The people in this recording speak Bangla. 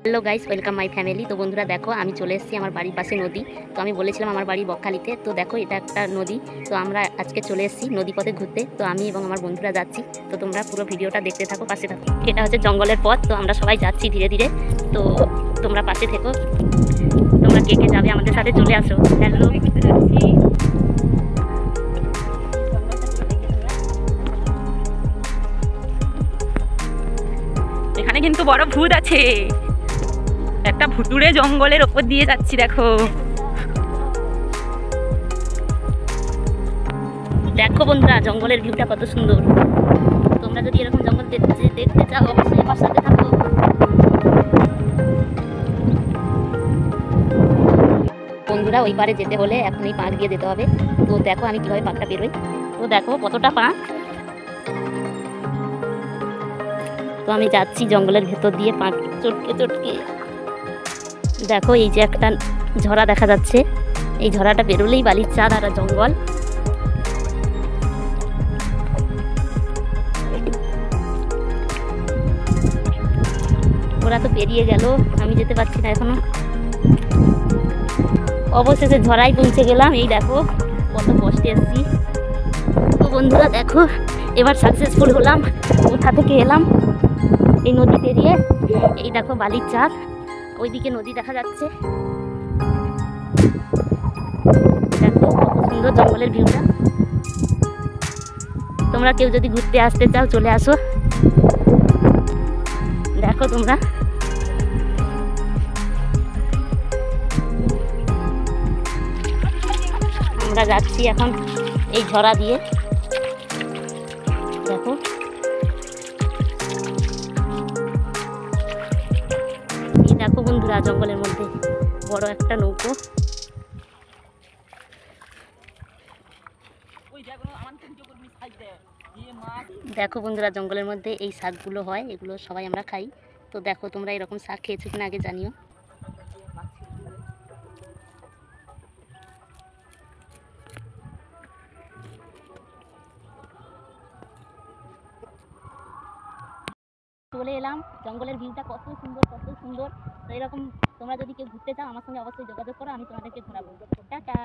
Hello guys, welcome my family. তো বন্ধুরা দেখো, আমি চলে এসেছি আমার বাড়ির পাশে নদী। তো আমি বলেছিলাম আমার বাড়ি বকখালিতে। তো দেখো, এটা একটা নদী। তো আমরা আজকে চলে এসেছি নদী পথে ঘুরতে। তো আমি এবং আমার বন্ধুরা যাচ্ছি। তো তোমরা পুরো ভিডিওটা দেখতে থাকো, পাশে থাকো। এটা হচ্ছে জঙ্গলের পথ। তো আমরা সবাই যাচ্ছি ধীরে ধীরে। তো তোমরা পাশে থেকো। তোমরা কে কে যাবে আমাদের সাথে, চলে আসো। হ্যালো, এখানে কিন্তু বড় ভূত আছে। একটা ভুতুড়ে জঙ্গলের ওপর দিয়ে যাচ্ছি, দেখো। দেখো বন্ধুরা, জঙ্গলের ভিউটা কত সুন্দর। তোমরা যদি এরকম জঙ্গল দেখতে চাও, অবশ্যই আমার সাথে থাকো। বন্ধুরা, ওই পারে যেতে হলে এখনই পাঁক দিয়ে যেতে হবে। তো দেখো আমি কিভাবে পাঁকটা বেরোই। তো দেখো কতটা পাঁক। তো আমি যাচ্ছি জঙ্গলের ভেতর দিয়ে পাঁক চটকে চটকে। দেখো, এই যে একটা ঝরা দেখা যাচ্ছে। এই ঝরাটা বেরোলেই বালির চাঁদ আর জঙ্গল। ওরা তো পেরিয়ে গেল, আমি যেতে পারছি না এখনো। অবশেষে ঝড়াই পৌঁছে গেলাম। এই দেখো কত কষ্টে এসেছি। তো বন্ধুরা দেখো, এবার সাকসেসফুল হলাম। কোথা থেকে এলাম এই নদী পেরিয়ে। এই দেখো বালির চাঁদ, ওইদিকে নদী দেখা যাচ্ছে। দেখো কত সুন্দর জঙ্গলের ভিউটা। তোমরা কেউ যদি ঘুরতে আসতে চাও, চলে আসো। দেখো তোমরা, আমরা যাচ্ছি এখন এই ঝরা দিয়ে। দেখো এই দেখো বন্ধুরা, জঙ্গলের মধ্যে বড় একটা নৌকো। দেখো বন্ধুরা, জঙ্গলের মধ্যে এই শাকগুলো হয়, এগুলো সবাই আমরা খাই। তো দেখো, তোমরা এরকম শাক খেয়েছো কিনা আগে জানিও। চলে এলাম, জঙ্গলের ভিউটা কত সুন্দর, কত সুন্দর। তো এরকম তোমরা যদি কেউ ঘুরতে চাও, আমার সঙ্গে অবশ্যই যোগাযোগ করো, আমি তোমাদেরকে ঘোরাবো। টাটা।